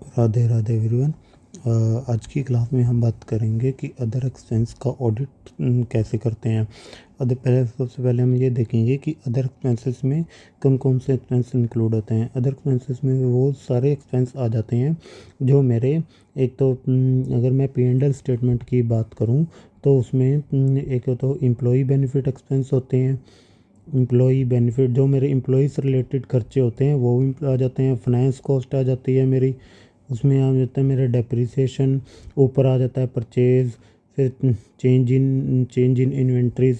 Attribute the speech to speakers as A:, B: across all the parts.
A: Radhe Radhe everyone. आज की class में हम बात करेंगे कि अदर एक्सपेंस का ऑडिट कैसे करते हैं। सबसे पहले हम ये देखेंगे कि अदर एक्सपेंसेस में कौन कौन से एक्सपेंस इंक्लूड होते हैं। अदर एक्सपेंसेस में वो सारे एक्सपेंस आ जाते हैं जो मेरे एक तो अगर मैं P&L स्टेटमेंट की बात करूँ तो उसमें एक तो एम्प्लॉई बेनिफिट एक्सपेंस होते हैं। एम्प्लॉई बेनिफिट जो मेरे एम्प्लॉई से रिलेटेड खर्चे होते हैं वो भी आ जाते हैं। फाइनेंस कॉस्ट आ जाती है मेरी, उसमें आ जाता है मेरा डेप्रिसिएशन, ऊपर आ जाता है परचेज़, फिर चेंज इन इन्वेंट्रीज,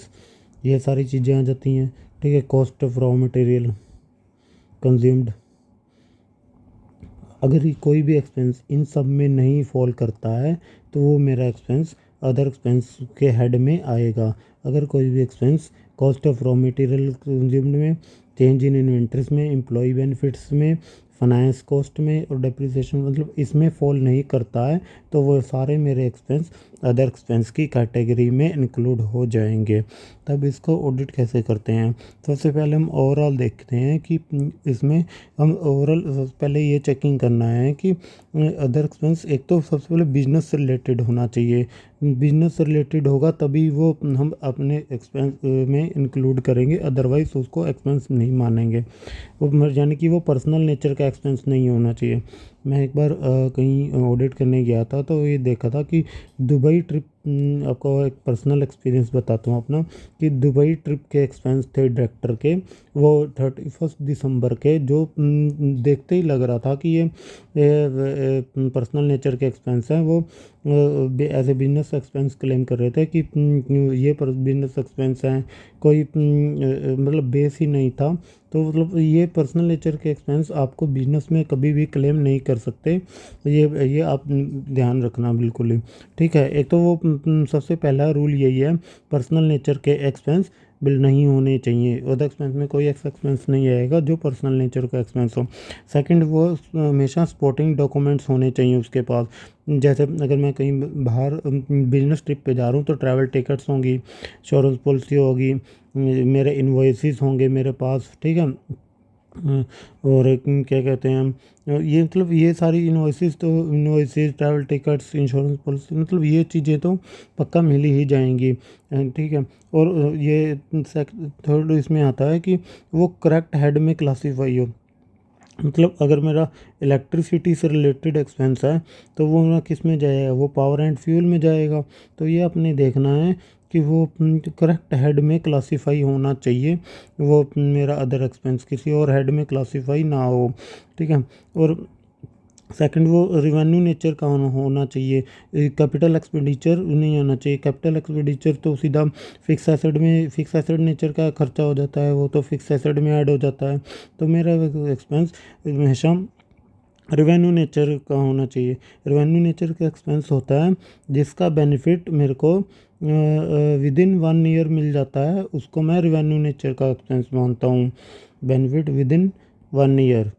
A: ये सारी चीज़ें आ जाती हैं। ठीक है, cost of raw material consumed. अगर कोई भी एक्सपेंस इन सब में नहीं फॉल करता है तो वो मेरा एक्सपेंस अदर एक्सपेंस के हेड में आएगा। अगर कोई भी expense cost of raw material consumed में, चेंज इन इन्वेंट्रीज में, एम्प्लॉय बेनिफिट्स में, फाइनेंस कॉस्ट में और डेप्रिसिएशन मतलब इसमें फॉल नहीं करता है तो वो सारे मेरे एक्सपेंस अदर एक्सपेंस की कैटेगरी में इंक्लूड हो जाएंगे। तब इसको ऑडिट कैसे करते हैं? सबसे पहले हम ओवरऑल देखते हैं कि इसमें हम ओवरऑल सबसे पहले ये चेकिंग करना है कि अदर एक्सपेंस एक तो सबसे पहले बिजनेस से रिलेटेड होना चाहिए। बिजनेस से रिलेटेड होगा तभी वो हम अपने एक्सपेंस में इंक्लूड करेंगे, अदरवाइज उसको एक्सपेंस नहीं मानेंगे। वो यानी कि वो पर्सनल नेचर का एक्सपेंस नहीं होना चाहिए। मैं एक बार कहीं ऑडिट करने गया था तो ये देखा था कि दुबई ट्रिप, आपको एक पर्सनल एक्सपीरियंस बताता हूँ अपना, कि दुबई ट्रिप के एक्सपेंस थे डायरेक्टर के, वो 31 दिसंबर के, जो देखते ही लग रहा था कि ये पर्सनल नेचर के एक्सपेंस हैं। वो as a business expense claim कर रहे थे कि ये बिजनेस एक्सपेंस हैं, कोई मतलब बेस ही नहीं था। तो मतलब ये पर्सनल नेचर के एक्सपेंस आपको बिजनेस में कभी भी क्लेम नहीं कर सकते। ये आप ध्यान रखना बिल्कुल ही। ठीक है, एक तो वो सबसे पहला रूल यही है, पर्सनल नेचर के एक्सपेंस बिल नहीं होने चाहिए। अदर एक्सपेंस में कोई एक्सपेंस नहीं आएगा जो पर्सनल नेचर का एक्सपेंस हो। सेकंड, वो हमेशा सपोर्टिंग डॉक्यूमेंट्स होने चाहिए उसके पास। जैसे अगर मैं कहीं बाहर बिजनेस ट्रिप पे जा रहा हूँ तो ट्रैवल टिकट्स होंगी, इंश्योरेंस पॉलिसी होगी, मेरे इन्वॉइसेस होंगे मेरे पास। ठीक है, और क्या कहते हैं हम, ये मतलब ये सारी invoices, travel tickets, insurance policy, मतलब ये चीज़ें तो पक्का मिल ही जाएंगी। ठीक है, और ये थर्ड इसमें आता है कि वो करेक्ट हेड में क्लासीफाई हो। मतलब अगर मेरा इलेक्ट्रिसिटी से रिलेटेड एक्सपेंस है तो वो मेरा किस में जाएगा? वो पावर एंड फ्यूल में जाएगा। तो ये अपने देखना है कि वो करेक्ट हेड में क्लासीफाई होना चाहिए, वो मेरा अदर एक्सपेंस किसी और हेड में क्लासीफाई ना हो। ठीक है, और सेकंड, वो रिवेन्यू नेचर का होना चाहिए, कैपिटल एक्सपेंडिचर नहीं होना चाहिए। कैपिटल एक्सपेंडिचर तो सीधा फिक्स एसेट नेचर का खर्चा हो जाता है, वो तो फिक्स एसेट में ऐड हो जाता है। तो मेरा एक्सपेंस हमेशा रिवेन्यू नेचर का होना चाहिए। रिवेन्यू नेचर का एक्सपेंस होता है जिसका बेनिफिट मेरे को विद इन 1 ईयर मिल जाता है, उसको मैं रिवेन्यू नेचर का एक्सपेंस मानता हूँ। बेनिफिट विद इन 1 ईयर,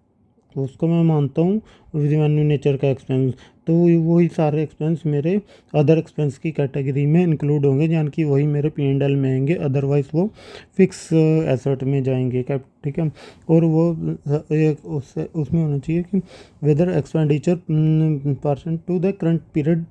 A: तो उसको मैं मानता हूँ रिवेन्यू नेचर का एक्सपेंस। तो वही सारे एक्सपेंस मेरे अदर एक्सपेंस की कैटेगरी में इंक्लूड होंगे, यानी कि वही मेरे P&L में आएंगे, अदरवाइज वो फिक्स एसेट में जाएंगे। क्या? ठीक है, और वो एक उसमें होना चाहिए कि whether expenditure percent to the current period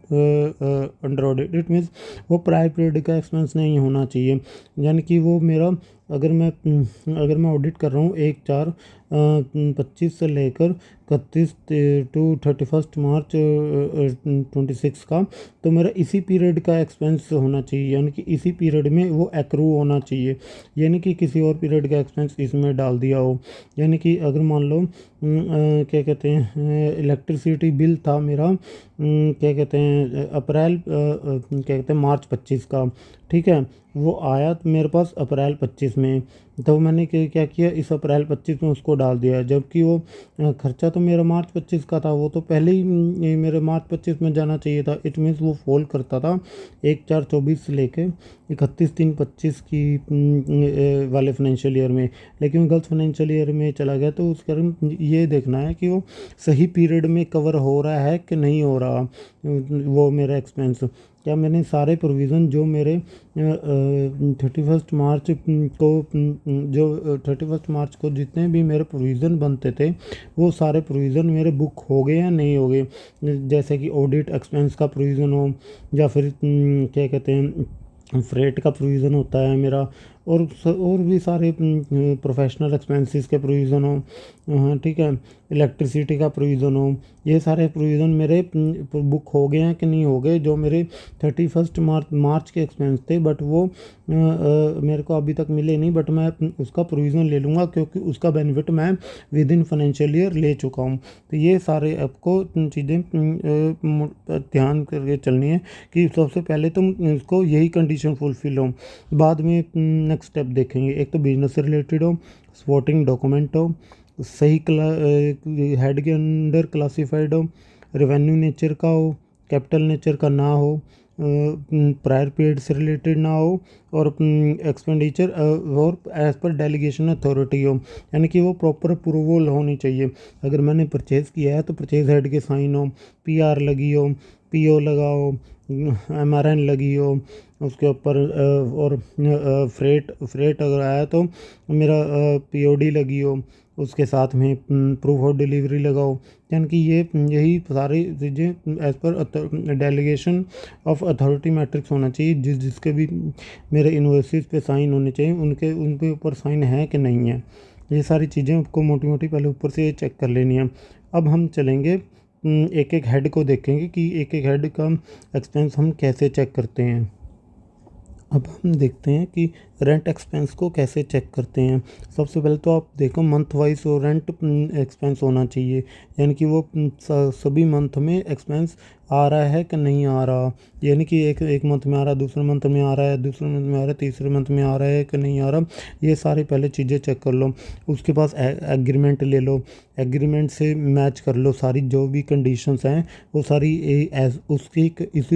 A: under audit. It means वो प्रायर पीरियड का एक्सपेंस नहीं होना चाहिए, यानी कि वो मेरा अगर मैं ऑडिट कर रहा हूँ 1/4/25 से लेकर 31 टू 31 मार्च 26 का, तो मेरा इसी पीरियड का एक्सपेंस होना चाहिए, यानी कि इसी पीरियड में वो एक्रू होना चाहिए, यानी कि किसी और पीरियड का एक्सपेंस इसमें डाल दिया हो। यानी कि अगर मान लो क्या कहते हैं, इलेक्ट्रिसिटी बिल था मेरा क्या कहते हैं क्या कहते हैं मार्च 25 का। ठीक है, वो आया तो मेरे पास अप्रैल 25 में, तो मैंने क्या किया, इस अप्रैल 25 में उसको डाल दिया, जबकि वो खर्चा तो मेरा मार्च 25 का था, वो तो पहले ही मेरे मार्च 25 में जाना चाहिए था। इट मीन्स वो फॉल करता था 1/4/24 से लेके 31/3/25 की वाले फाइनेंशियल ईयर में, लेकिन गलत फाइनेंशियल ईयर में चला गया। तो उस कारण ये देखना है कि वो सही पीरियड में कवर हो रहा है कि नहीं हो रहा वो मेरा एक्सपेंस। क्या मैंने सारे प्रोविज़न जो मेरे 31 मार्च को जो 31 मार्च को जितने भी मेरे प्रोविज़न बनते थे वो सारे प्रोविज़न मेरे बुक हो गए या नहीं हो गए। जैसे कि ऑडिट एक्सपेंस का प्रोविज़न हो, या फिर क्या कहते हैं फ्रेट का प्रोविज़न होता है मेरा, और भी सारे प्रोफेशनल एक्सपेंसेस के प्रोविज़न हो, हाँ ठीक है, इलेक्ट्रिसिटी का प्रोविज़न हो, ये सारे प्रोविज़न मेरे बुक हो गए हैं कि नहीं हो गए। जो मेरे 31 मार्च के एक्सपेंस थे, बट वो मेरे को अभी तक मिले नहीं, बट मैं उसका प्रोविज़न ले लूँगा क्योंकि उसका बेनिफिट मैं विद इन फाइनेंशियल ईयर ले चुका हूँ। तो ये सारे आपको चीज़ें ध्यान करके चलनी है कि सबसे पहले तुम इसको यही कंडीशन फुलफिल हो, बाद में नेक्स्ट स्टेप देखेंगे। एक तो बिजनेस से रिलेटेड हो, सपोर्टिंग डॉक्यूमेंट हो, सही हेड के अंडर क्लासिफाइड हो, रेवेन्यू नेचर का हो, कैपिटल नेचर का ना हो, प्रायर पीरियड से रिलेटेड ना हो, और एक्सपेंडिचर और एज पर डेलीगेशन अथॉरिटी हो, यानी कि वो प्रॉपर अप्रूवल होनी चाहिए। अगर मैंने परचेज़ किया है तो परचेज हेड के साइन हो, पीआर लगी हो, पीओ लगा हो, एमआरएन लगी हो उसके ऊपर, और फ्रेट अगर आया तो मेरा पीओडी लगी हो, उसके साथ में प्रूफ ऑफ डिलीवरी लगाओ। यानी कि यही सारी चीज़ें as per delegation of authority matrix होना चाहिए। जिसके भी मेरे इन्वॉइसेस पे साइन होने चाहिए, उनके ऊपर साइन है कि नहीं है। ये सारी चीज़ें आपको मोटी मोटी पहले ऊपर से चेक कर लेनी है। अब हम चलेंगे एक एक हेड को देखेंगे कि एक एक हेड का एक्सपेंस हम कैसे चेक करते हैं। अब हम देखते हैं कि रेंट एक्सपेंस को कैसे चेक करते हैं। सबसे पहले तो आप देखो मंथ वाइज और रेंट एक्सपेंस होना चाहिए, यानी कि वो सभी मंथ में एक्सपेंस आ रहा है कि नहीं आ रहा, यानी कि एक मंथ में आ रहा है, दूसरे मंथ में आ रहा है, दूसरे मंथ में आ रहा है, तीसरे मंथ में आ रहा है कि नहीं आ रहा। ये सारी पहले चीज़ें चेक कर लो। उसके पास एग्रीमेंट ले लो, एग्रीमेंट से मैच कर लो सारी जो भी कंडीशंस हैं, वो सारी एज उसी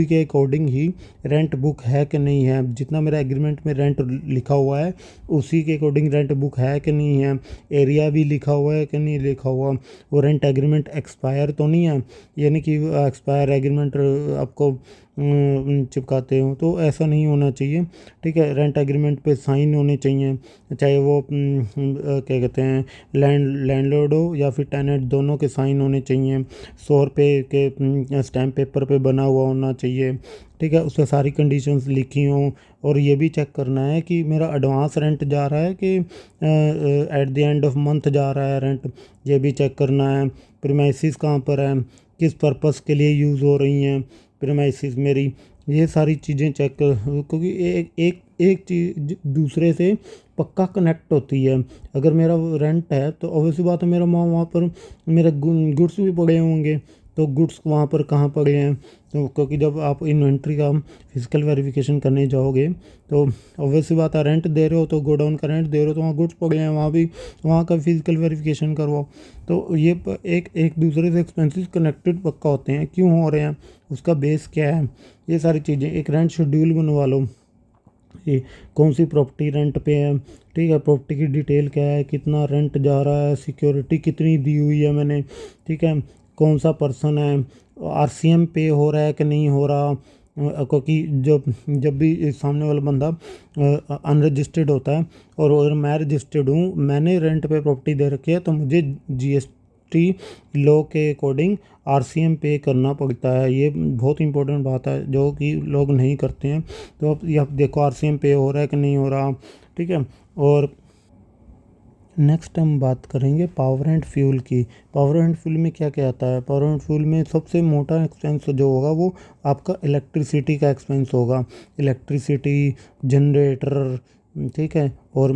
A: के अकॉर्डिंग ही रेंट बुक है कि नहीं है। जितना मेरा एग्रीमेंट में रेंट लिखा हुआ है उसी के अकॉर्डिंग रेंट बुक है कि नहीं है, एरिया भी लिखा हुआ है कि नहीं लिखा हुआ, वो रेंट एग्रीमेंट एक्सपायर तो नहीं है, यानी कि एक्सपायर एग्रीमेंट आपको चिपकाते हो, तो ऐसा नहीं होना चाहिए। ठीक है, रेंट एग्रीमेंट पे साइन होने चाहिए, चाहे वो क्या कहते हैं लैंडलॉर्ड हो या फिर टेनेंट, दोनों के साइन होने चाहिए। 100 रुपये के स्टैम्प पेपर पे बना हुआ होना चाहिए। ठीक है, उसमें सारी कंडीशंस लिखी हों, और ये भी चेक करना है कि मेरा एडवांस रेंट जा रहा है कि at the end of month जा रहा है रेंट, ये भी चेक करना है। प्रीमाइसिस कहाँ पर है, किस पर्पस के लिए यूज़ हो रही हैं प्रीमाइसिस मेरी, ये सारी चीज़ें चेक कर, क्योंकि एक चीज़ दूसरे से पक्का कनेक्ट होती है। अगर मेरा रेंट है तो ऑब्वियसली बात है मेरा वहाँ पर मेरे गुड्स भी पड़े होंगे, तो गुड्स वहाँ पर कहाँ पड़े हैं, तो क्योंकि जब आप इन्वेंट्री का फिजिकल वेरिफिकेशन करने जाओगे तो ऑब्वियसली बात है रेंट दे रहे हो तो गोडाउन का रेंट दे रहे हो तो वहाँ गुड्स पड़े हैं, वहाँ का फिजिकल वेरिफिकेशन करवाओ। तो ये एक दूसरे से एक्सपेंसेस कनेक्टेड पक्का होते हैं, क्यों हो रहे हैं, उसका बेस क्या है, ये सारी चीज़ें। एक रेंट शेड्यूल बनवा लो, ये कौन सी प्रॉपर्टी रेंट पे है, ठीक है, प्रॉपर्टी की डिटेल क्या है, कितना रेंट जा रहा है, सिक्योरिटी कितनी दी हुई है मैंने, ठीक है, कौन सा पर्सन है, आरसीएम पे हो रहा है कि नहीं हो रहा, क्योंकि जब भी सामने वाला बंदा अनरजिस्टर्ड होता है और मैं रजिस्टर्ड हूँ, मैंने रेंट पे प्रॉपर्टी दे रखी है, तो मुझे जीएसटी लॉ के अकॉर्डिंग आरसीएम पे करना पड़ता है। ये बहुत इंपॉर्टेंट बात है जो कि लोग नहीं करते हैं। तो अब ये देखो आरसीएम पे हो रहा है कि नहीं हो रहा, ठीक है। और नेक्स्ट हम बात करेंगे पावर एंड फ्यूल की। पावर एंड फ्यूल में क्या क्या आता है, पावर एंड फ्यूल में सबसे मोटा एक्सपेंस जो होगा वो आपका इलेक्ट्रिसिटी का एक्सपेंस होगा। इलेक्ट्रिसिटी, जनरेटर, ठीक है, और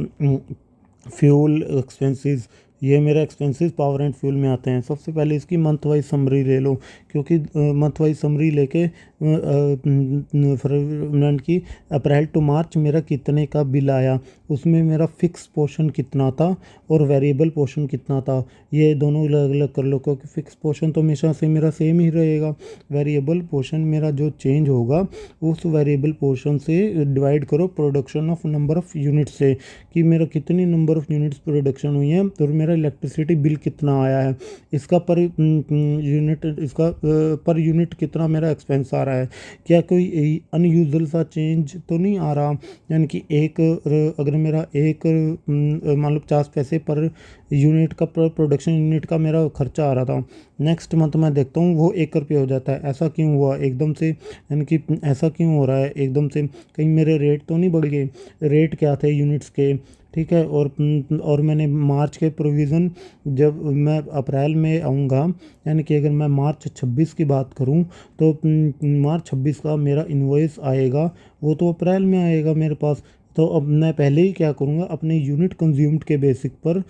A: फ्यूल एक्सपेंसेस, ये मेरे एक्सपेंसेस पावर एंड फ्यूल में आते हैं। सबसे पहले इसकी मंथ वाइज समरी ले लो, क्योंकि मंथ वाइज समरी लेके फरवरी की अप्रैल टू मार्च मेरा कितने का बिल आया, उसमें मेरा फिक्स पोर्शन कितना था और वेरिएबल पोर्शन कितना था, ये दोनों अलग अलग कर लो, क्योंकि फिक्स पोर्शन तो हमेशा से मेरा सेम ही रहेगा। वेरिएबल पोर्शन मेरा जो चेंज होगा उस वेरिएबल पोर्शन से डिवाइड करो production of number of unit से, कि मेरा कितनी नंबर ऑफ़ यूनिट्स प्रोडक्शन हुई है, तो मेरा मेरा इलेक्ट्रिसिटी बिल कितना आया है, इसका पर यूनिट कितना मेरा एक्सपेंस आ रहा है, क्या कोई अनयूजुअल सा चेंज तो नहीं आ रहा। यानी कि अगर मेरा मान लो 50 पैसे पर यूनिट का, पर प्रोडक्शन यूनिट का मेरा खर्चा आ रहा था, नेक्स्ट मंथ मैं देखता हूँ वो 1 रुपये हो जाता है। ऐसा क्यों हुआ एकदम से, यानी कि ऐसा क्यों हो रहा है एकदम से, कहीं मेरे रेट तो नहीं बढ़ गए। रेट क्या थे यूनिट्स के, ठीक है। और मैंने मार्च के प्रोविज़न, जब मैं अप्रैल में आऊँगा, यानी कि अगर मैं मार्च 26 की बात करूँ तो मार्च 26 का मेरा इनवॉइस आएगा, वो तो अप्रैल में आएगा मेरे पास। तो अब मैं पहले ही क्या करूँगा, अपने यूनिट कंज्यूम्ड के बेसिक पर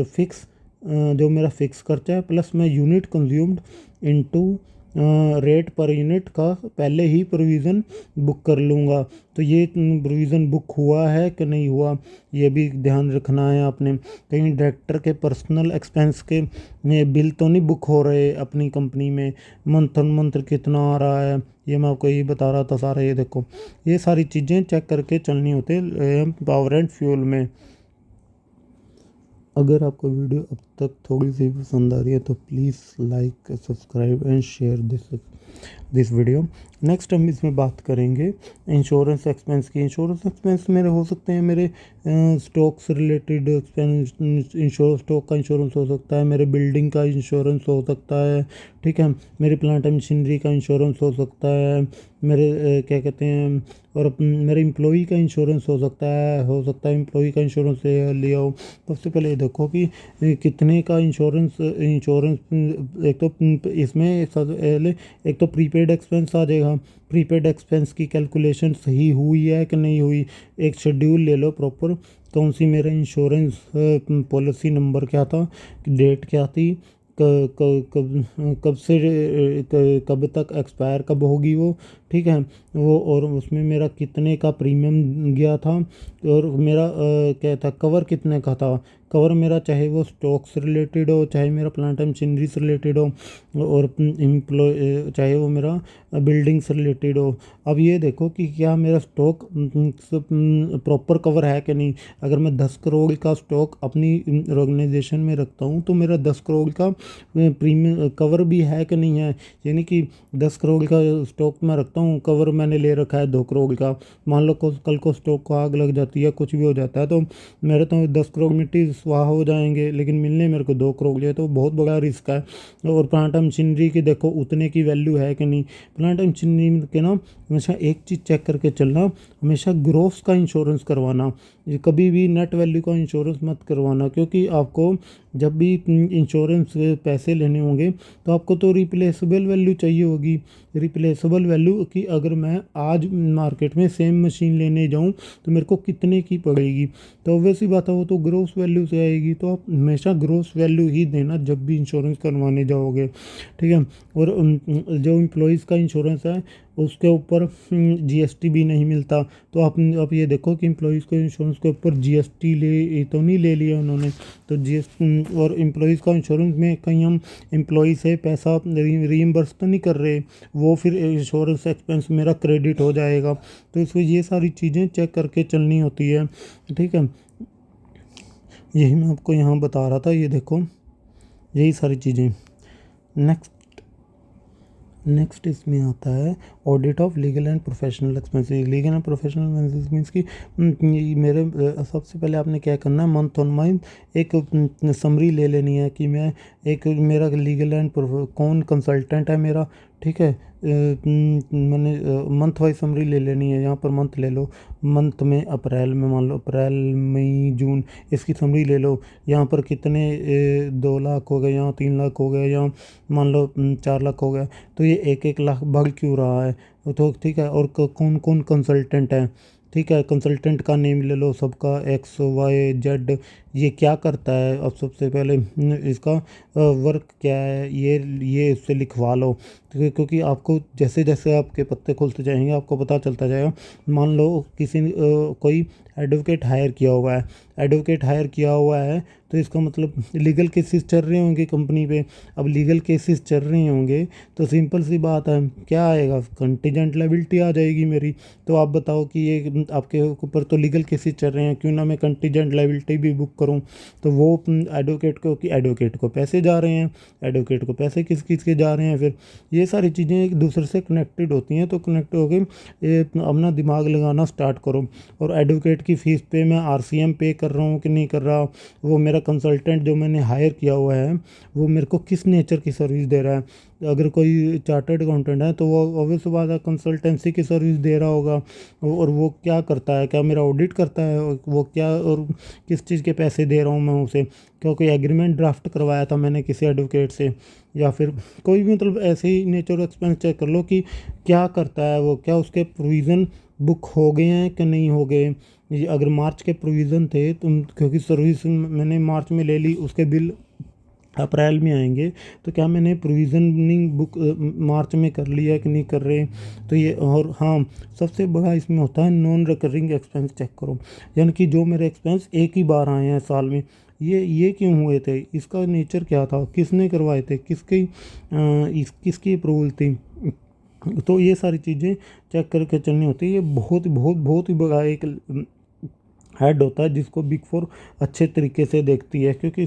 A: फिक्स, जो मेरा फिक्स खर्चा है प्लस मैं unit consumed into rate per unit का पहले ही प्रोविज़न बुक कर लूँगा। तो ये प्रोविज़न बुक हुआ है कि नहीं हुआ, ये भी ध्यान रखना है आपने। कहीं डायरेक्टर के पर्सनल एक्सपेंस के बिल तो नहीं बुक हो रहे अपनी कंपनी में, मंथ ऑन मंथ कितना आ रहा है, ये मैं आपको यही बता रहा था सारा। ये देखो, ये सारी चीज़ें चेक करके चलनी होती है पावर एंड फ्यूल में। अगर आपको वीडियो अब तक थोड़ी सी पसंद आ रही है तो please like, subscribe and share this video. Next हम इसमें बात करेंगे इंश्योरेंस एक्सपेंस की। इंश्योरेंस एक्सपेंस मेरे हो सकते हैं, मेरे स्टॉक से रिलेटेड एक्सपेंस, स्टॉक का इंश्योरेंस हो सकता है, मेरे बिल्डिंग का इंश्योरेंस हो सकता है, ठीक है, मेरी प्लांट एंड मशीनरी का इंश्योरेंस हो सकता है, मेरे क्या कहते हैं, और मेरे एम्प्लॉई का इंश्योरेंस हो सकता है एम्प्लॉई का इंश्योरेंस लिया हो। सबसे पहले ये देखो कि कितने का इंश्योरेंस, एक तो इसमें पहले एक तो प्रीपेड एक्सपेंस आ जाएगा। प्रीपेड एक्सपेंस की कैलकुलेशन सही हुई है कि नहीं हुई, एक शेड्यूल ले लो प्रॉपर, कौन सी मेरा इंश्योरेंस पॉलिसी नंबर क्या था, डेट क्या थी, कब से कब तक एक्सपायर कब होगी वो, ठीक है वो, और उसमें मेरा कितने का प्रीमियम गया था, और मेरा क्या था कवर कितने का था। कवर मेरा चाहे वो स्टॉक से रिलेटेड हो, चाहे मेरा प्लांट एंड मशीनरी से रिलेटेड हो, और चाहे वो मेरा बिल्डिंग से रिलेटेड हो। अब ये देखो कि क्या मेरा स्टॉक प्रॉपर कवर है कि नहीं। अगर मैं 10 करोड़ का स्टॉक अपनी ऑर्गेनाइजेशन में रखता हूँ तो मेरा 10 करोड़ का प्रीमियम कवर भी है कि नहीं है। यानी कि 10 करोड़ का स्टॉक मैं रखता हूँ, कवर मैंने ले रखा है 2 करोड़ का, मान लो कल को स्टॉक को आग लग जाती है, कुछ भी हो जाता है, तो मेरे तो 10 करोड़ मिट्टी स्वाहा हो जाएंगे, लेकिन मिलने मेरे को 2 करोड़ लिए, तो बहुत बड़ा रिस्क है। और प्लांट एंड मशीनरी की देखो उतने की वैल्यू है कि नहीं। प्लांट एंड मशीनरी के ना हमेशा एक चीज़ चेक करके चलना, हमेशा ग्रोथ का इंश्योरेंस करवाना, ये कभी भी नेट वैल्यू का इंश्योरेंस मत करवाना, क्योंकि आपको जब भी इंश्योरेंस पैसे लेने होंगे तो आपको तो रिप्लेसेबल वैल्यू चाहिए होगी। रिप्लेसेबल वैल्यू कि अगर मैं आज मार्केट में सेम मशीन लेने जाऊं तो मेरे को कितने की पड़ेगी, तो ऑब्वियसली बात है वो तो ग्रोस वैल्यू से आएगी। तो आप हमेशा ग्रोस वैल्यू ही देना जब भी इंश्योरेंस करवाने जाओगे, ठीक है। और जो एम्प्लॉयज़ का इंश्योरेंस है उसके ऊपर जीएसटी भी नहीं मिलता। तो आप ये देखो कि एम्प्लॉयज़ के इंश्योरेंस के ऊपर जीएसटी तो नहीं ले लिया उन्होंने। तो जीएसटी और एम्प्लॉयज़ का इंश्योरेंस में कहीं हम एम्प्लॉय से पैसा रीइंबर्स तो नहीं कर रहे, वो फिर इंश्योरेंस एक्सपेंस मेरा क्रेडिट हो जाएगा। तो इसमें ये सारी चीज़ें चेक करके चलनी होती है, ठीक है। यही मैं आपको यहाँ बता रहा था, ये देखो यही सारी चीज़ें। नेक्स्ट इसमें आता है audit of legal and professional expenses. Legal and professional expenses means कि मेरे सबसे पहले आपने क्या करना है, मंथ ऑन मंथ एक समरी ले लेनी है कि मैं एक मेरा लीगल एंड कौन कंसल्टेंट है मेरा, ठीक है। मैंने मंथ वाइज समरी ले लेनी है। यहाँ पर मंथ ले लो, मंथ में अप्रैल में मान लो अप्रैल मई जून, इसकी समरी ले लो। यहाँ पर कितने 2 लाख हो गए, यहाँ 3 लाख हो गए, यहाँ मान लो 4 लाख हो गया, तो ये 1-1 लाख बढ़ क्यों रहा है। तो ठीक है, और कौन कौन कंसल्टेंट हैं, ठीक है, कंसल्टेंट का नेम ले लो सबका, XYZ, ये क्या करता है। अब सबसे पहले इसका वर्क क्या है, ये उससे लिखवा लो, क्योंकि आपको जैसे जैसे आपके पत्ते खुलते जाएंगे आपको पता चलता जाएगा। मान लो किसी ने कोई एडवोकेट हायर किया हुआ है, तो इसका मतलब लीगल केसेस चल रहे होंगे कंपनी पे। अब लीगल केसेस चल रहे होंगे तो सिंपल सी बात है, क्या आएगा, कंटीजेंट लायबिलिटी आ जाएगी मेरी। तो आप बताओ कि ये आपके ऊपर तो लीगल केसेस चल रहे हैं, क्यों ना मैं कंटीजेंट लायबिलिटी भी बुक करूँ। करूँ, तो वो एडवोकेट को पैसे जा रहे हैं, एडवोकेट को पैसे किस किस के जा रहे हैं, फिर ये सारी चीज़ें एक दूसरे से कनेक्टेड होती हैं। तो कनेक्ट होकर अपना दिमाग लगाना स्टार्ट करो। और एडवोकेट की फ़ीस पे मैं आरसीएम पे कर रहा हूँ कि नहीं कर रहा, वो मेरा कंसल्टेंट जो मैंने हायर किया हुआ है वो मेरे को किस नेचर की सर्विस दे रहा है। अगर कोई चार्टर्ड अकाउंटेंट है तो वो ऑब्वियस बात है कंसल्टेंसी की सर्विस दे रहा होगा। और वो क्या करता है, क्या मेरा ऑडिट करता है, वो क्या और किस चीज़ के पैसे दे रहा हूँ मैं उसे, क्या कोई एग्रीमेंट ड्राफ्ट करवाया था मैंने किसी एडवोकेट से, या फिर कोई भी मतलब ऐसे ही नेचर एक्सपेंस चेक कर लो कि क्या करता है वो, क्या उसके प्रोविज़न बुक हो गए हैं कि नहीं हो गए। अगर मार्च के प्रोविज़न थे तुम, क्योंकि सर्विस मैंने मार्च में ले ली, उसके बिल अप्रैल में आएंगे, तो क्या मैंने प्रोविज़निंग बुक मार्च में कर लिया कि नहीं कर रहे। तो ये, और हाँ, सबसे बड़ा इसमें होता है नॉन रिकरिंग एक्सपेंस चेक करो, यानी कि जो मेरे एक्सपेंस एक ही बार आए हैं साल में, ये क्यों हुए थे, इसका नेचर क्या था, किसने करवाए थे, किसकी अप्रूवल थी। तो ये सारी चीज़ें चेक करके चलनी होती है। ये बहुत ही बड़ा एक हेड होता है जिसको बिग फोर अच्छे तरीके से देखती है, क्योंकि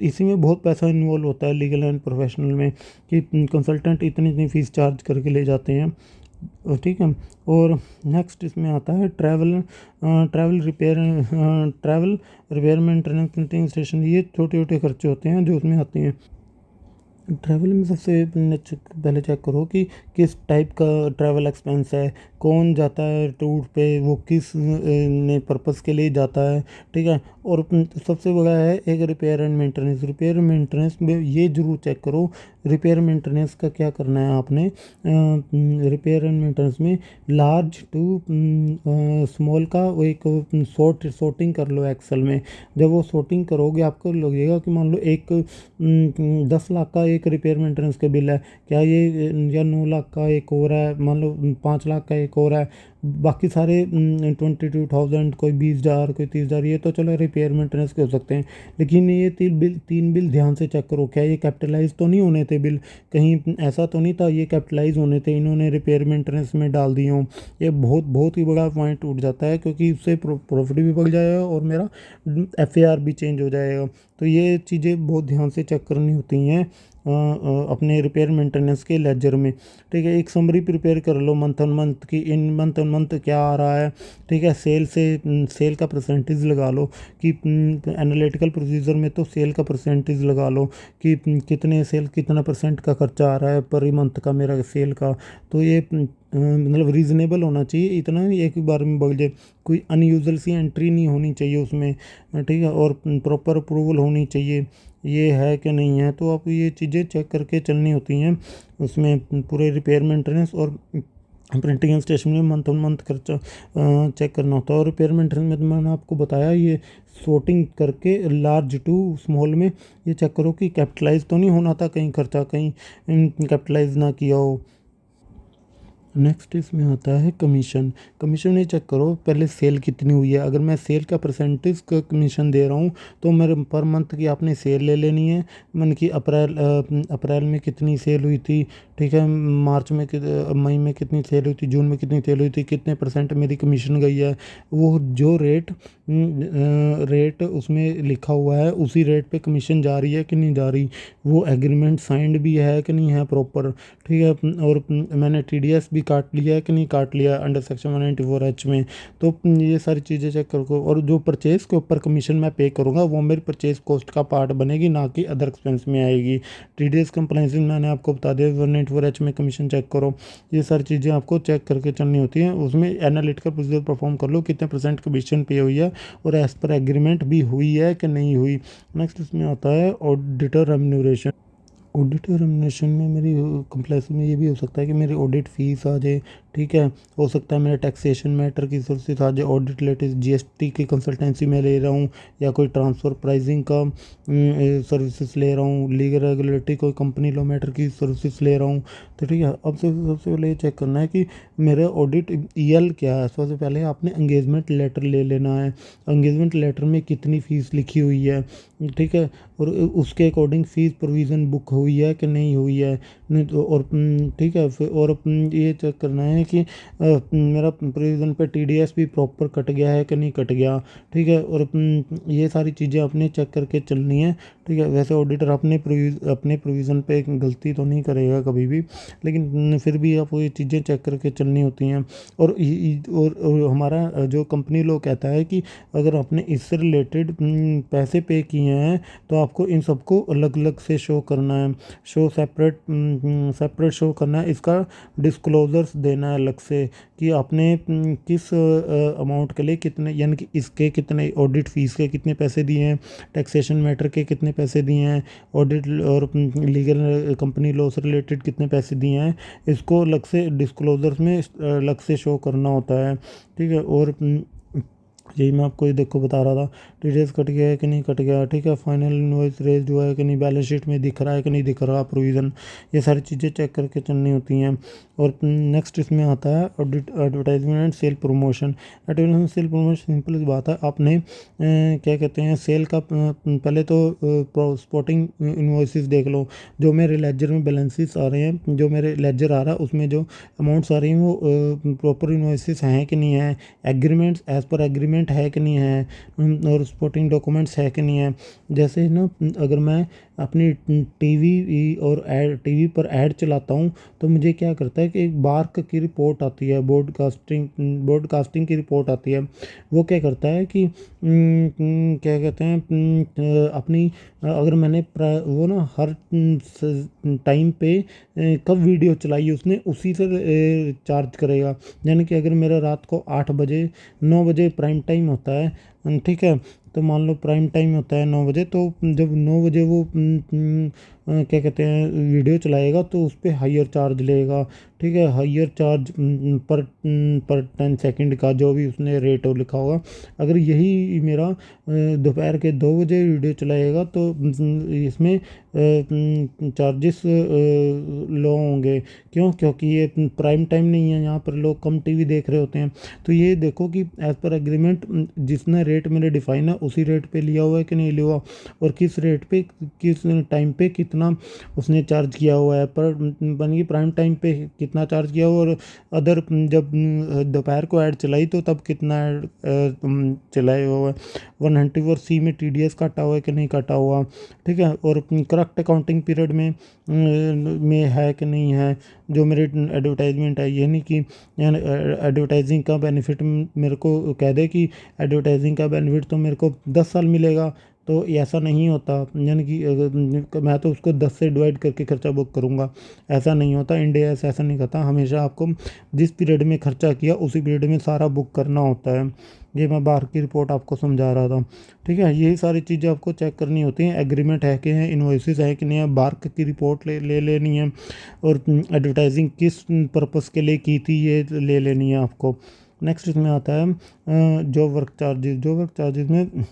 A: इसी में बहुत पैसा इन्वॉल्व होता है लीगल एंड प्रोफेशनल में, कि कंसल्टेंट इतनी इतनी फीस चार्ज करके ले जाते हैं। ठीक है। और नेक्स्ट इसमें आता है travel repair maintenance printing station. ये छोटे छोटे खर्चे होते हैं जो उसमें आते हैं। ट्रैवल में सबसे पहले चेक करो कि किस टाइप का ट्रैवल एक्सपेंस है, कौन जाता है टूर पे, वो किस ने पर्पस के लिए जाता है। ठीक है। और सबसे बड़ा है एक रिपेयर एंड मेंटेनेंस में ये जरूर चेक करो रिपेयर मेंटेनेंस का क्या करना है आपने। रिपेयर एंड मेंटेनेंस में लार्ज टू स्मॉल का वो एक सॉर्टिंग कर लो एक्सेल में। जब वो सॉर्टिंग करोगे आपको लगेगा कि मान लो 10 लाख का एक रिपेयर मेंटेनेंस का बिल है, क्या ये या 9 लाख का एक और है, मान लो 5 लाख का एक और है, बाकी सारे 22,000, कोई 20,000, कोई 30,000, ये तो चलो रिपेयर मेंटेनेंस के हो सकते हैं। लेकिन ये तीन बिल ध्यान से चेक करो, क्या ये कैपिटलाइज तो नहीं होने थे बिल, कहीं ऐसा तो नहीं था ये कैपिटलाइज होने थे, इन्होंने रिपेयर मेंटेनेंस में डाल दिए हों। ये बहुत ही बड़ा पॉइंट उठ जाता है, क्योंकि उससे प्रॉफिट भी बढ़ जाएगा और मेरा एफएआर भी चेंज हो जाएगा। तो ये चीज़ें बहुत ध्यान से चेक करनी होती हैं अपने रिपेयर मेंटेनेंस के लेजर में। ठीक है। एक समरी प्रिपेयर कर लो मंथ ऑन मंथ की, इन मंथ ऑन मंथ क्या आ रहा है। ठीक है। सेल का परसेंटेज लगा लो, कि एनालिटिकल प्रोसीजर में तो सेल का परसेंटेज लगा लो कि कितना परसेंट का खर्चा आ रहा है पर मंथ का मेरा सेल का। तो ये मतलब रीज़नेबल होना चाहिए, इतना नहीं एक ही बार में बढ़ जाए, कोई अनयूजुअल सी एंट्री नहीं होनी चाहिए उसमें। ठीक है। और प्रॉपर अप्रूवल होनी चाहिए, ये है कि नहीं है। तो आप ये चीज़ें चेक करके चलनी होती हैं उसमें, पूरे रिपेयर मेंटेनेंस और प्रिंटिंग स्टेशन में मंथ ऑन मंथ खर्चा चेक करना होता है। और रिपेयर मेंटेनेंस में तो मैंने आपको बताया, ये सॉर्टिंग करके लार्ज टू स्मॉल में ये चेक करो कि कैपिटलाइज तो नहीं होना था कहीं खर्चा, कहीं कैपिटलाइज ना किया हो। नेक्स्ट इसमें आता है कमीशन ये चेक करो पहले सेल कितनी हुई है। अगर मैं सेल का परसेंटेज का कमीशन दे रहा हूँ तो मेरे पर मंथ की आपने सेल ले लेनी है। मन की अप्रैल में कितनी सेल हुई थी, ठीक है, मई में कितनी सेल हुई थी, जून में कितनी सेल हुई थी, कितने परसेंट मेरी कमीशन गई है। वो जो रेट उसमें लिखा हुआ है उसी रेट पे कमीशन जा रही है कि नहीं जा रही, वो एग्रीमेंट साइंड भी है कि नहीं है प्रॉपर। ठीक है। और मैंने टीडीएस भी काट लिया है कि नहीं काट लिया अंडर सेक्शन 194H में। तो ये सारी चीज़ें चेक करो। और जो परचेज़ के ऊपर कमीशन मैं पे करूँगा वो मेरी परचेज़ कॉस्ट का पार्ट बनेगी, ना कि अदर एक्सपेंस में आएगी। टीडीएस कंप्लाइंसिंग मैंने आपको बता दिया, 194H में कमीशन चेक करो। ये सारी चीज़ें आपको चेक करके चलनी होती हैं। उसमें एनालिटिकल प्रोसीजर परफॉर्म कर लो, कितने परसेंट कमीशन पे हुई है और एज पर एग्रीमेंट भी हुई है कि नहीं हुई। नेक्स्ट इसमें आता है ऑडिटर रेम्यूनरेशन। ऑडिट रेम्युनरेशन में मेरी कंप्लेक्स में ये भी हो सकता है कि मेरी ऑडिट फीस आ जाए। ठीक है। हो सकता है मेरे टैक्सेशन मैटर की सोर्सेज आ जाए, ऑडिट रिलेटेड जीएसटी की कंसल्टेंसी में ले रहा हूँ, या कोई ट्रांसफ़र प्राइसिंग का सर्विसेज ले रहा हूँ, लीगल रेगुलेटरी कोई कंपनी लॉ मैटर की सर्विसेज ले रहा हूँ। तो ठीक है। अब सबसे पहले ये चेक करना है कि मेरा ऑडिट ईएल क्या है। सबसे पहले आपने एंगेजमेंट लेटर ले लेना है, एंगेजमेंट लेटर में कितनी फ़ीस लिखी हुई है। ठीक है। और उसके अकॉर्डिंग फ़ीस प्रोविज़न बुक हुई है कि नहीं हुई है, नहीं तो और ठीक है फिर और ये चेक करना है कि मेरा प्रोविज़न पे टीडीएस भी प्रॉपर कट गया है कि नहीं कट गया, ठीक है। और ये सारी चीज़ें अपने चेक करके चलनी है, ठीक है। वैसे ऑडिटर अपने प्रोविज़न पे गलती तो नहीं करेगा कभी भी, लेकिन फिर भी आपको ये चीज़ें चेक करके चलनी होती हैं। और और हमारा जो कंपनी लॉ कहता है कि अगर आपने इससे रिलेटेड पैसे पे किए हैं तो आपको इन सबको अलग अलग से शो करना है, सेपरेट शो करना है। इसका डिस्क्लोजर्स देना है अलग से कि आपने किस अमाउंट के लिए कितने, यानी कि इसके कितने ऑडिट फीस के कितने पैसे दिए हैं, टैक्सेशन मैटर के कितने पैसे दिए हैं, ऑडिट और लीगल कंपनी लॉ से रिलेटेड कितने पैसे दिए हैं, इसको अलग से डिस्क्लोजर्स में अलग से शो करना होता है, ठीक है। और यही मैं आपको ये देखो बता रहा था, टीडीएस कट गया है कि नहीं कट गया, ठीक है। फाइनल इनवॉइस रेज हुआ है कि नहीं, बैलेंस शीट में दिख रहा है कि नहीं दिख रहा प्रोविज़न, ये सारी चीज़ें चेक करके चलनी होती हैं। और नेक्स्ट इसमें आता है audit, advertisement and sale promotion. Advertisement sale promotion simple सी बात है, आपने क्या कहते हैं सेल का पहले तो स्पॉटिंग इन्वॉइसेस देख लो, जो मेरे लेजर में बैलेंसेस आ रहे हैं, जो मेरे लेजर आ रहा है उसमें जो अमाउंट्स आ रही हैं वो प्रॉपर इन्वॉइसेस हैं कि नहीं है, एग्रीमेंट्स एज पर एग्रीमेंट है कि नहीं है, और सपोर्टिंग डॉक्यूमेंट्स है कि नहीं है। जैसे ना अगर मैं अपनी टीवी और टीवी पर ऐड चलाता हूँ तो मुझे क्या करता है कि एक बार्क की रिपोर्ट आती है, ब्रॉडकास्टिंग की रिपोर्ट आती है। वो क्या करता है कि क्या कहते हैं अपनी अगर मैंने वो ना हर टाइम पे कब वीडियो चलाई उसने उसी से चार्ज करेगा। यानी कि अगर मेरा रात को 8 बजे 9 बजे प्राइम टाइम होता है, ठीक है, तो मान लो प्राइम टाइम होता है 9 बजे, तो जब 9 बजे वो क्या कहते हैं वीडियो चलाएगा तो उस पर हाइयर चार्ज लेगा, ठीक है। हाइयर चार्ज पर 10 सेकंड का जो भी उसने रेट लिखा होगा। अगर यही मेरा दोपहर के 2 बजे वीडियो चलाएगा तो इसमें चार्जेस लो होंगे। क्यों? क्योंकि ये प्राइम टाइम नहीं है, यहाँ पर लोग कम टीवी देख रहे होते हैं। तो ये देखो कि एज़ पर एग्रीमेंट जिसने रेट मेरे डिफाइन है उसी रेट पे लिया हुआ है कि नहीं लिया हुआ, और किस रेट पे किस टाइम पे कितना उसने चार्ज किया हुआ है, पर बन की प्राइम टाइम पे कितना चार्ज किया हुआ, और अदर जब दोपहर को ऐड चलाई तो तब कितना ऐड चलाया हुआ है, 194C में टीडीएस काटा हुआ है कि नहीं काटा हुआ, ठीक है। और करेक्ट अकाउंटिंग पीरियड में है कि नहीं है जो मेरी एडवर्टाइजमेंट है। ये नहीं कि एडवर्टाइजिंग का बेनिफिट मेरे को कह दे कि एडवर्टाइजिंग का बेनिफिट तो मेरे को 10 साल मिलेगा, तो ऐसा नहीं होता। यानी कि मैं तो उसको 10 से डिवाइड करके खर्चा बुक करूँगा, ऐसा नहीं होता। इंडिया ऐसा नहीं करता, हमेशा आपको जिस पीरियड में खर्चा किया उसी पीरियड में सारा बुक करना होता है। ये मैं बाहर की रिपोर्ट आपको समझा रहा था, ठीक है। यही सारी चीज़ें आपको चेक करनी होती हैं, एग्रीमेंट है कि हैं, इन्वॉइसेस है कि नहीं है, बार्क की रिपोर्ट ले लेनी है, और एडवर्टाइजिंग किस पर्पस के लिए की थी ये ले लेनी है आपको। नेक्स्ट इसमें आता है job work charges. Job work charges में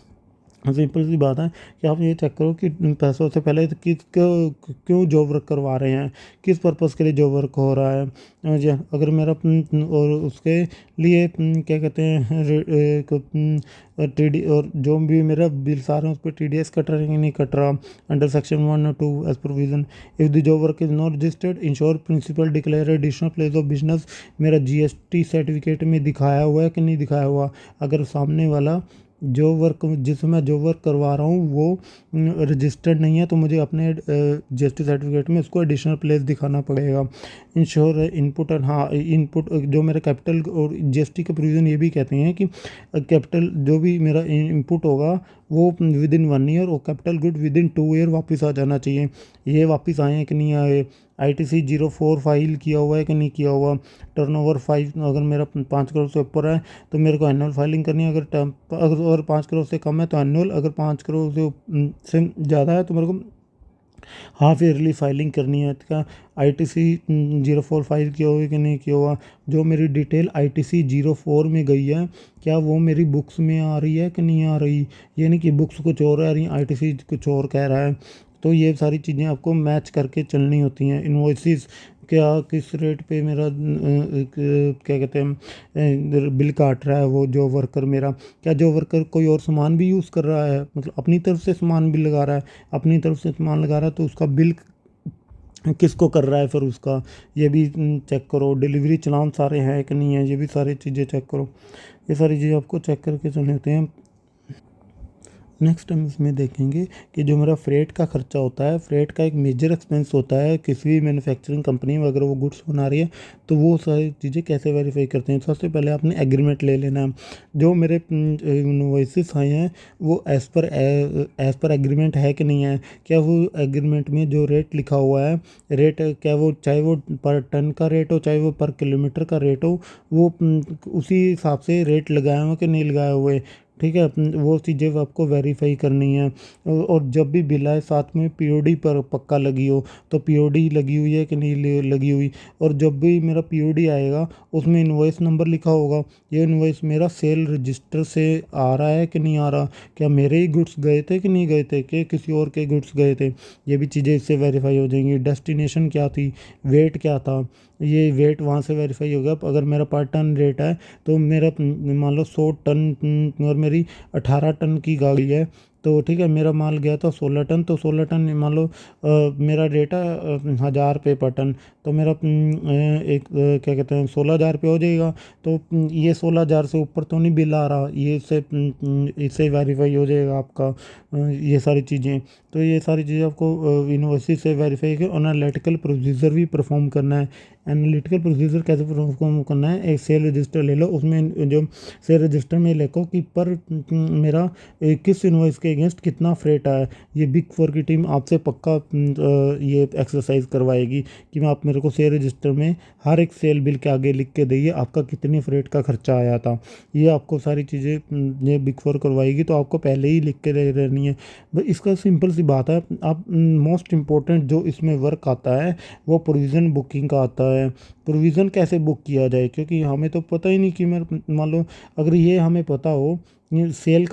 A: सिंपल सी बात है कि आप ये चेक करो कि पैसों से पहले तो क्यों जॉब वर्क करवा रहे हैं, किस पर्पज़ के लिए जॉब वर्क हो रहा है। अगर मेरा और उसके लिए क्या कहते हैं टीडी, और जो भी मेरा बिल्स आ रहे हैं उस पर टीडीएस कट रहा है कि नहीं कट रहा, अंडर सेक्शन 1 और 2 as provision. If the job work is not registered ensure principal declare additional place of business. मेरा जीएसटी सर्टिफिकेट में दिखाया हुआ है कि नहीं दिखाया हुआ। अगर सामने वाला जो वर्क जिसमें मैं जो वर्क करवा रहा हूँ वो रजिस्टर्ड नहीं है तो मुझे अपने जीएसटी सर्टिफिकेट में उसको एडिशनल प्लेस दिखाना पड़ेगा। इंश्योर इनपुट, और हाँ इनपुट जो मेरा कैपिटल, और जीएसटी के प्रोविज़न ये भी कहते हैं कि कैपिटल जो भी मेरा इनपुट होगा वो विद इन 1 ईयर, और capital good with in 2 year वापस आ जाना चाहिए। ये वापस आए हैं कि नहीं आए, ITC 04 फाइल किया हुआ है कि नहीं किया हुआ, टर्नओवर 5 अगर मेरा 5 करोड़ से ऊपर है तो मेरे को एनुअल फाइलिंग करनी है, अगर 5 करोड़ से कम है तो एनुअल, अगर 5 करोड़ से ज़्यादा है तो मेरे को हाफ ईयरली फाइलिंग करनी है। इसका ITC 04 फाइल किया हुआ है कि नहीं किया हुआ, जो मेरी डिटेल ITC 04 में गई है क्या वो मेरी बुक्स में आ रही है कि नहीं आ रही। ये नहीं कि बुक्स कुछ और आ रही हैं, ITC कुछ और कह रहा है। तो ये सारी चीज़ें आपको मैच करके चलनी होती हैं। इन्वॉइसेस क्या किस रेट पे मेरा क्या कहते हैं बिल काट रहा है वो जो वर्कर मेरा, क्या जो वर्कर कोई और सामान भी यूज़ कर रहा है, मतलब अपनी तरफ से सामान भी लगा रहा है, अपनी तरफ से सामान लगा रहा है तो उसका बिल किसको कर रहा है फिर उसका, ये भी चेक करो। डिलीवरी चालान सारे हैं कि नहीं है, ये भी सारी चीज़ें चेक करो। ये सारी चीज़ें आपको चेक करके चलने होते हैं। नेक्स्ट हम इसमें देखेंगे कि जो मेरा फ्रेट का खर्चा होता है, फ्रेट का एक मेजर एक्सपेंस होता है किसी भी मैन्युफैक्चरिंग कंपनी में, अगर वो गुड्स बना रही है तो वो सारी चीज़ें कैसे वेरीफाई करते हैं। सबसे पहले आपने एग्रीमेंट ले लेना है। जो मेरे इन्वॉइसेस आए हैं वो एज़ पर एग्रीमेंट है कि नहीं है, क्या वो एग्रीमेंट में जो रेट लिखा हुआ है, रेट क्या वो, चाहे वो पर टन का रेट हो चाहे वो पर किलोमीटर का रेट हो, वो उसी हिसाब से रेट लगाए हुए कि नहीं लगाए हुए। ठीक है, वो चीज़ें आपको वेरीफाई करनी है। और जब भी बिल आए साथ में पीओडी पर पक्का लगी हो, तो पीओडी लगी हुई है कि नहीं लगी हुई। और जब भी मेरा पीओडी आएगा उसमें इनवॉइस नंबर लिखा होगा, ये इनवॉइस मेरा सेल रजिस्टर से आ रहा है कि नहीं आ रहा, क्या मेरे ही गुड्स गए थे कि नहीं गए थे, कि किसी और के गुड्स गए थे। ये भी चीज़ें इससे वेरीफाई हो जाएंगी। डेस्टिनेशन क्या थी, वेट क्या था, ये वेट वहाँ से वेरीफाई होगा। अगर मेरा पर टन रेट है तो मेरा मान लो 100 टन और मेरी 18 टन की गाड़ी है, तो ठीक है मेरा माल गया था 16 टन, तो 16 टन मान लो मेरा रेट है 1000 रुपये पर टन, तो मेरा क्या कहते हैं 16 हज़ार रुपये हो जाएगा। तो ये 16 हज़ार से ऊपर तो नहीं बिल आ रहा, ये इससे वेरीफाई हो जाएगा आपका ये सारी चीज़ें। तो ये सारी चीज़ें आपको यूनिवर्सिटी से वेरीफाई कर एनालिटिकल प्रोसीजर भी परफॉर्म करना है। एनालिटिकल प्रोसीजर कैसे परफॉर्म करना है, एक सेल रजिस्टर ले लो, उसमें जो सेल रजिस्टर में लिखो कि पर मेरा किस इनवॉइस के अगेंस्ट कितना फ्रेट आया। ये बिग फोर की टीम आपसे पक्का ये एक्सरसाइज करवाएगी कि मैं आप मेरे को सेल रजिस्टर में हर एक सेल बिल के आगे लिख के दइए आपका कितनी फ्रेट का खर्चा आया था। ये आपको सारी चीज़ें ये बिग फोर करवाएगी, तो आपको पहले ही लिख के दे रहनी है। भाई इसका सिंपल सी बात है। आप मोस्ट इम्पोर्टेंट जो इसमें वर्क आता है वो प्रोविज़न बुकिंग का आता है। प्रोविज़न कैसे बुक किया जाए, क्योंकि हमें तो पता ही नहीं कि मैं मान लो अगर ये हमें पता हो, सेल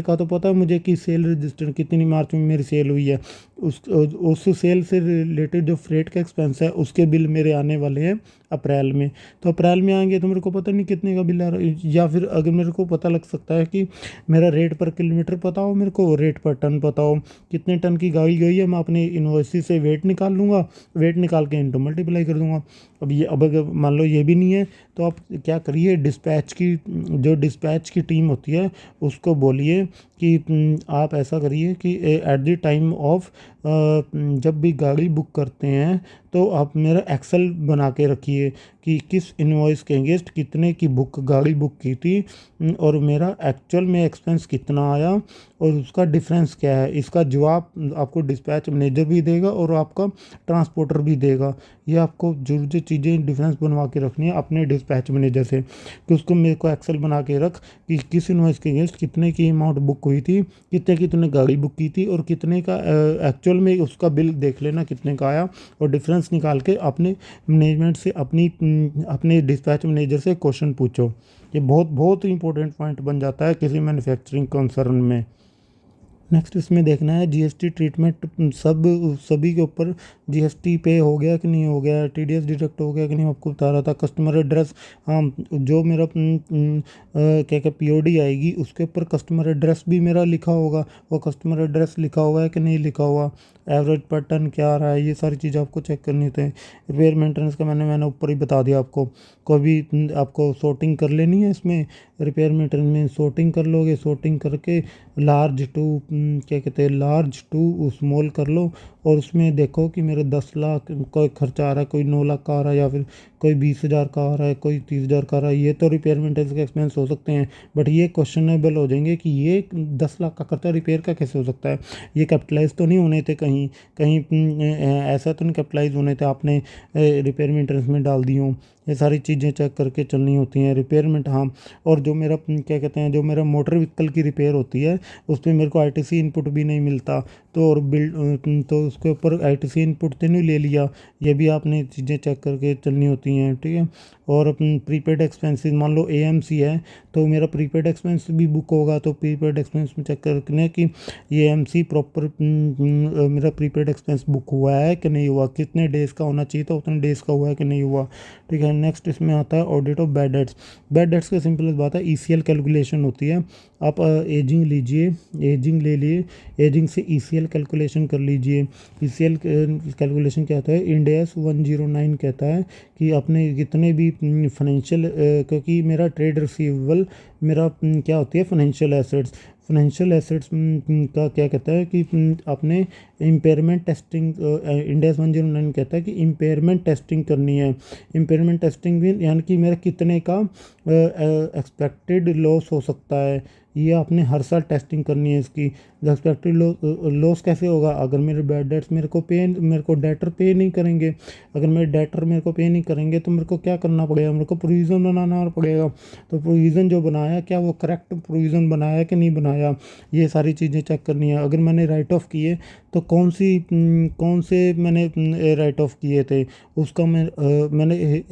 A: का तो पता है मुझे कि सेल रजिस्टर कितनी मार्च में मेरी सेल हुई है, उस सेल से रिलेटेड जो फ्रेट का एक्सपेंस है उसके बिल मेरे आने वाले हैं अप्रैल में। तो अप्रैल में आएंगे तो मेरे को पता नहीं कितने का बिल आ रहा है। या फिर अगर मेरे को पता लग सकता है कि मेरा रेट पर किलोमीटर पता हो, मेरे को रेट पर टन पता हो, कितने टन की गाड़ी गई है, मैं अपने इन्वॉइस से वेट निकाल लूँगा, वेट निकाल के इनटू मल्टीप्लाई कर दूँगा। अब अगर मान लो ये भी नहीं है तो आप क्या करिए, डिस्पैच की टीम होती है उसको बोलिए कि आप ऐसा करिए कि एट द टाइम ऑफ जब भी गाड़ी बुक करते हैं तो आप मेरा एक्सेल बना के रखिए कि किस इनवॉइस के अगेंस्ट कितने की गाड़ी बुक की थी, और मेरा एक्चुअल में एक्सपेंस कितना आया और उसका डिफरेंस क्या है। इसका जवाब आपको डिस्पैच मैनेजर भी देगा और आपका ट्रांसपोर्टर भी देगा। ये आपको जो जो चीज़ें डिफरेंस बनवा के रखनी है अपने डिस्पैच मैनेजर से, कि उसको मेरे को एक्सेल बना के रख कि किस इनवॉइस के अगेंस्ट कितने की अमाउंट बुक हुई थी, कितने की तूने गाड़ी बुक की थी और कितने का एक्चुअल में उसका बिल देख लेना कितने का आया, और डिफरेंस निकाल के अपने मैनेजमेंट से अपने डिस्पैच मैनेजर से क्वेश्चन पूछो। ये बहुत बहुत इंपॉर्टेंट पॉइंट बन जाता है किसी मैन्युफैक्चरिंग कंसर्न में। नेक्स्ट इसमें देखना है जीएसटी ट्रीटमेंट, सभी के ऊपर जीएसटी पे हो गया कि नहीं हो गया, टीडीएस डिडक्ट हो गया कि नहीं, आपको बता रहा था। कस्टमर एड्रेस, हाँ जो मेरा क्या क्या पीओडी आएगी उसके ऊपर कस्टमर एड्रेस भी मेरा लिखा होगा, वो कस्टमर एड्रेस लिखा हुआ है कि नहीं लिखा हुआ, एवरेज पर टन क्या आ रहा है, ये सारी चीज़ें आपको चेक करनी होती है। रिपेयर मेंटेनेंस का मैंने ऊपर ही बता दिया आपको। कभी आपको sorting कर लेनी है इसमें, रिपेयर मेंटेनेंस में sorting कर लोगे, sorting करके लार्ज टू क्या कहते हैं लार्ज टू स्मॉल कर लो, और उसमें देखो कि मेरे 10 लाख कोई खर्चा आ रहा है, कोई 9 लाख का आ रहा है, या फिर कोई 20 हज़ार का आ रहा है, कोई 30 हज़ार का आ रहा है। ये तो रिपेयर मेंटेनेंस के एक्सपेंस हो सकते हैं, बट ये क्वेश्चनेबल हो जाएंगे कि ये 10 लाख का खर्चा रिपेयर का कैसे हो सकता है, ये कैपिटलाइज तो नहीं होने थे, कहीं कहीं ऐसा तो नहीं कैपिटलाइज होने थे आपने रिपेयर मेंटेनेंस में डाल दी हो। ये सारी चीज़ें चेक करके चलनी होती हैं। रिपेयरमेंट, हाँ, और जो मेरा क्या कहते हैं जो मेरा मोटर व्हीकल की रिपेयर होती है उसमें मेरे को आईटीसी इनपुट भी नहीं मिलता, तो और तो उसके ऊपर आईटीसी इनपुट तो नहीं ले लिया। ये भी आपने चीज़ें चेक करके चलनी होती हैं, ठीक है। और प्रीपेड एक्सपेंसेस, मान लो एएमसी है तो मेरा प्रीपेड एक्सपेंस भी बुक होगा, तो प्रीपेड एक्सपेंस में चेक करने कि ये एएमसी प्रॉपर मेरा प्रीपेड एक्सपेंस बुक हुआ है कि नहीं हुआ, कितने डेज़ का होना चाहिए था उतने डेज़ का हुआ है कि नहीं हुआ, ठीक है। नेक्स्ट इसमें आता है audit of bad debts. Bad debts का सिंपल बात है, ईसीएल कैलकुलेशन होती है। आप एजिंग लीजिए, एजिंग ले लिए, एजिंग से ईसीएल कैलकुलेशन कर लीजिए। ईसीएल कैलकुलेशन क्या होता है, इंड एस 109 कहता है कि आपने कितने भी फाइनेंशियल, क्योंकि मेरा ट्रेड रिसीवेबल मेरा क्या होती है फाइनेंशियल एसेट्स। फाइनेंशियल एसेट्स का क्या कहता है कि आपने इम्पेयरमेंट टेस्टिंग, इंडेक्स 109 कहता है कि इम्पेयरमेंट टेस्टिंग करनी है। इम्पेयरमेंट टेस्टिंग भी यानी कि मेरा कितने का एक्सपेक्टेड लॉस हो सकता है, ये आपने हर साल टेस्टिंग करनी है इसकी। एक्सपेक्टेड लॉस कैसे होगा, अगर मेरे बैड डेट्स मेरे को डेटर पे नहीं करेंगे, अगर मेरे डेटर मेरे को पे नहीं करेंगे तो मेरे को क्या करना पड़ेगा, मेरे को प्रोविज़न बनाना पड़ेगा। तो प्रोविज़न जो बनाया क्या वो करेक्ट प्रोविज़न बनाया कि नहीं बनाया, ये सारी चीज़ें चेक करनी है। अगर मैंने राइट ऑफ किए तो कौन से मैंने राइट ऑफ किए थे, उसका मैंने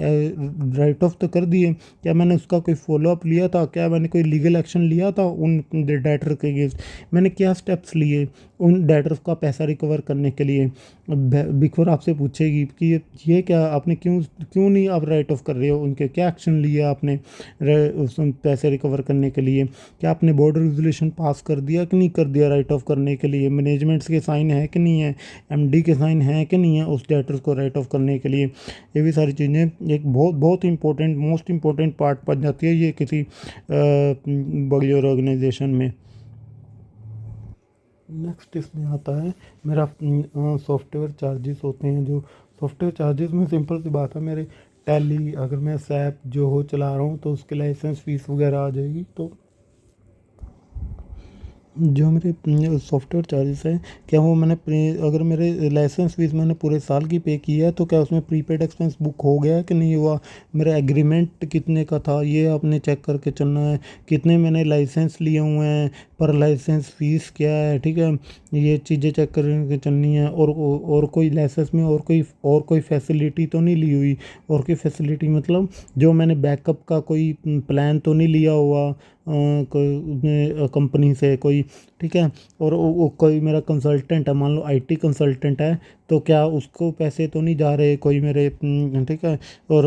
A: राइट ऑफ तो कर दिए, क्या मैंने उसका कोई फॉलोअप लिया था, क्या मैंने कोई लीगल एक्शन लिया था उन डेटर के अगेंस्ट, मैंने क्या स्टेप्स लिए उन डेटर्स का पैसा रिकवर करने के लिए। बिग फोर आपसे पूछेगी कि ये क्या आपने क्यों नहीं आप राइट ऑफ कर रहे हो, उनके क्या एक्शन लिए आपने उस पैसे रिकवर करने के लिए, क्या आपने बोर्ड रेजोल्यूशन पास कर दिया कि नहीं कर दिया राइट ऑफ करने के लिए, मैनेजमेंट्स के साइन है कि नहीं है, एमडी के साइन है कि नहीं है उस डेटर्स को राइट ऑफ करने के लिए। ये भी सारी चीज़ें एक बहुत बहुत इंपॉर्टेंट मोस्ट इंपॉर्टेंट पार्ट बन जाती है ये किसी बड़ी ऑर्गेनाइजेशन में। नेक्स्ट इसमें आता है मेरा सॉफ्टवेयर चार्जेस होते हैं। जो सॉफ्टवेयर चार्जेस में सिंपल सी बात है, मेरे टैली अगर मैं सैप जो हो चला रहा हूँ तो उसके लाइसेंस फीस वगैरह आ जाएगी। तो जो मेरे सॉफ्टवेयर चार्जेस हैं, क्या वो अगर मेरे लाइसेंस फीस मैंने पूरे साल की पे की है तो क्या उसमें प्रीपेड एक्सपेंस बुक हो गया है कि नहीं हुआ, मेरा एग्रीमेंट कितने का था ये आपने चेक करके चलना है, कितने मैंने लाइसेंस लिए हुए हैं, पर लाइसेंस फ़ीस क्या है, ठीक है, ये चीज़ें चेक करके चलनी है। और कोई लाइसेंस में और कोई फैसिलिटी तो नहीं ली हुई, और कोई फैसिलिटी मतलब जो मैंने बैकअप का कोई प्लान तो नहीं लिया हुआ कोई कंपनी से कोई, ठीक है। और वो कोई मेरा कंसल्टेंट है, मान लो आईटी कंसल्टेंट है, तो क्या उसको पैसे तो नहीं जा रहे कोई मेरे, ठीक है। और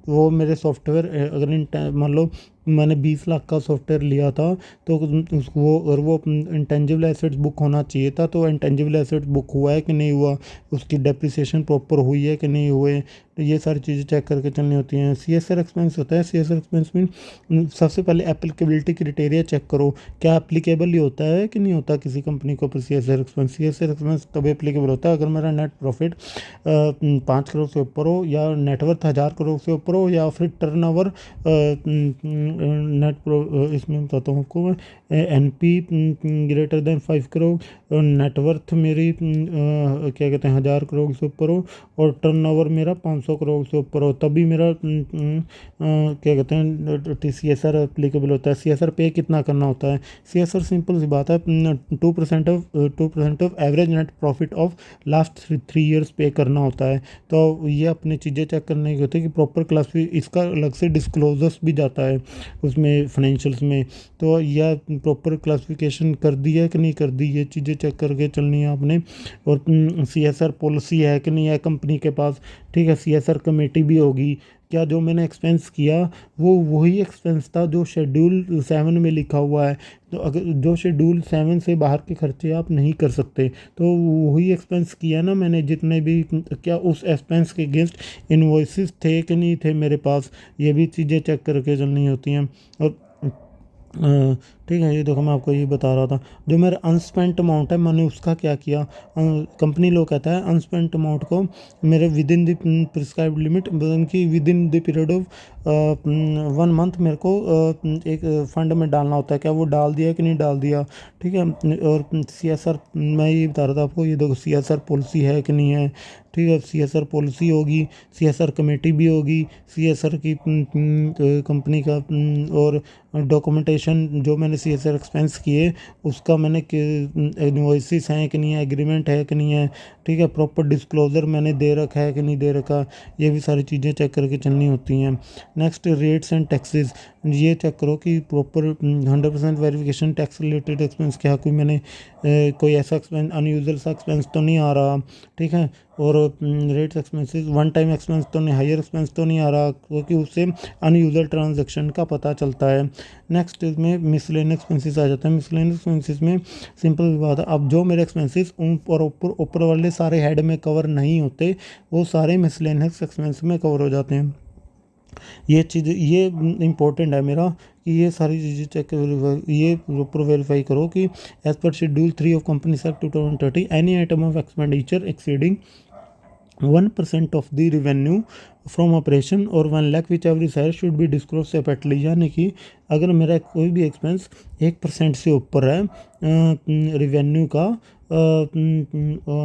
A: वो मेरे सॉफ्टवेयर अगर मान लो मैंने 20 लाख का सॉफ्टवेयर लिया था तो उसको और वो इंटेंजिबल एसेट्स बुक होना चाहिए था, तो इंटेंजिबल एसेट्स बुक हुआ है कि नहीं हुआ, उसकी डेप्रिसिएशन प्रॉपर हुई है कि नहीं हुए, तो ये सारी चीज़ें चेक करके चलनी होती हैं। सीएसआर एक्सपेंस होता है, सीएसआर एक्सपेंस में सबसे पहले एप्लीकेबिलिटी क्राइटेरिया चेक करो, क्या एप्लीकेबल ही होता है कि नहीं होता किसी कंपनी को ऊपर सीएसआर एक्सपेंस। सीएसआर एक्सपेंस तब एप्लीकेबल होता है अगर मेरा नेट प्रॉफिट 5 करोड़ से ऊपर हो, या नेटवर्थ 1000 करोड़ से ऊपर हो, या फिर टर्नओवर इसमें बताता हूँ आपको मैं, NP greater than 5 crore, net worth मेरी क्या कहते हैं 1000 करोड़ से ऊपर हो, और टर्नओवर मेरा 500 करोड़ से ऊपर हो, तभी मेरा क्या कहते हैं सीएसआर एप्लीकेबल होता है। सीएसआर पे कितना करना होता है, सीएसआर सिंपल सी बात है 2% of average net profit of last 3 years पे करना होता है। तो ये अपनी चीज़ें चेक करने की होती है कि प्रॉपर इसका अलग से डिस्क्लोजर्स भी जाता है उसमें फाइनेंशियल्स में, तो यह प्रॉपर क्लासिफिकेशन कर दी है कि नहीं कर दी, ये चीज़ें चेक करके चलनी है आपने। और सीएसआर पॉलिसी है कि नहीं है कंपनी के पास, ठीक है। सीएसआर कमेटी भी होगी, क्या जो मैंने एक्सपेंस किया वो वही एक्सपेंस था जो शेड्यूल 7 में लिखा हुआ है, तो अगर जो शेड्यूल 7 से बाहर के खर्चे आप नहीं कर सकते, तो वही एक्सपेंस किया ना मैंने जितने भी, क्या उस एक्सपेंस के अगेंस्ट इन्वॉइसेस थे कि नहीं थे मेरे पास, ये भी चीज़ें चेक करके चलनी होती हैं। और ठीक है, ये देखो मैं आपको ये बता रहा था, जो मेरा अनस्पेंट अमाउंट है मैंने उसका क्या किया, कंपनी लो कहता है अनस्पेंट अमाउंट को मेरे within the prescribed limit, कि within the period of 1 month मेरे को एक फंड में डालना होता है, क्या वो डाल दिया कि नहीं डाल दिया, ठीक है। और सीएसआर मैं ये बता रहा था आपको, ये देखो सीएसआर पॉलिसी है कि नहीं है, ठीक है। सीएसआर पॉलिसी होगी, सीएसआर कमेटी भी होगी, सीएसआर की कंपनी का और डॉक्यूमेंटेशन जो मैंने मैंने CSR एक्सपेंस किए उसका मैंने इनवॉइसेस हैं कि नहीं है, एग्रीमेंट है कि नहीं है, ठीक है, प्रॉपर डिस्क्लोज़र मैंने दे रखा है कि नहीं दे रखा, ये भी सारी चीज़ें चेक करके चलनी होती हैं। नेक्स्ट रेट्स एंड टैक्सेस, ये चेक करो कि proper 100% verification tax related expense, क्या कोई मैंने कोई ऐसा एक्सपेंस अनयूजुअल सा एक्सपेंस तो नहीं आ रहा, ठीक है, और rates expenses one time expense तो नहीं, हायर एक्सपेंस तो नहीं आ रहा, क्योंकि उससे अनयूजुअल ट्रांजैक्शन का पता चलता है। नेक्स्ट इसमें मिसलेनियस एक्सपेंसेस आ जाता है। मिसलेनियस एक्सपेंसेस में सिंपल बात है, अब जो मेरे एक्सपेंसेस ऊपर वाले सारे हेड में कवर नहीं होते वो सारे मिसलेनियस एक्सपेंस में कवर हो जाते हैं। ये चीज़ ये इम्पोर्टेंट है मेरा कि ये सारी चीज़ें चेक ये प्रॉपर वेरीफाई करो कि as per schedule 3 of company act 2030 any item of expenditure exceeding 1% of the revenue from operation और 1 lakh which every side should be disclose separately, यानी कि अगर मेरा कोई भी एक्सपेंस 1% से ऊपर है रेवेन्यू का,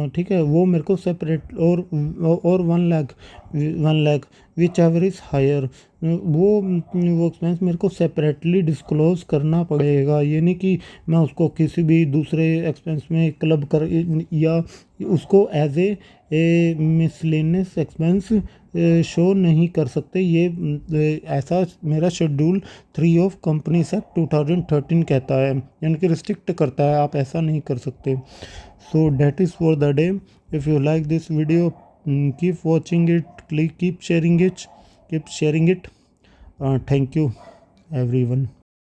A: ठीक है, वो मेरे को सेपरेट, और 1 lakh whichever is higher, वो एक्सपेंस मेरे को सेपरेटली डिस्क्लोज करना पड़ेगा। ये नहीं कि मैं उसको किसी भी दूसरे एक्सपेंस में क्लब कर या उसको as a miscellaneous expense show नहीं कर सकते। ये ऐसा मेरा शेड्यूल 3 ऑफ कंपनी एक्ट 2013 कहता है, यानी कि रिस्ट्रिक्ट करता है, आप ऐसा नहीं कर सकते। So that is for the day. If you like this video, keep watching it, keep sharing it, keep sharing it. Thank you everyone.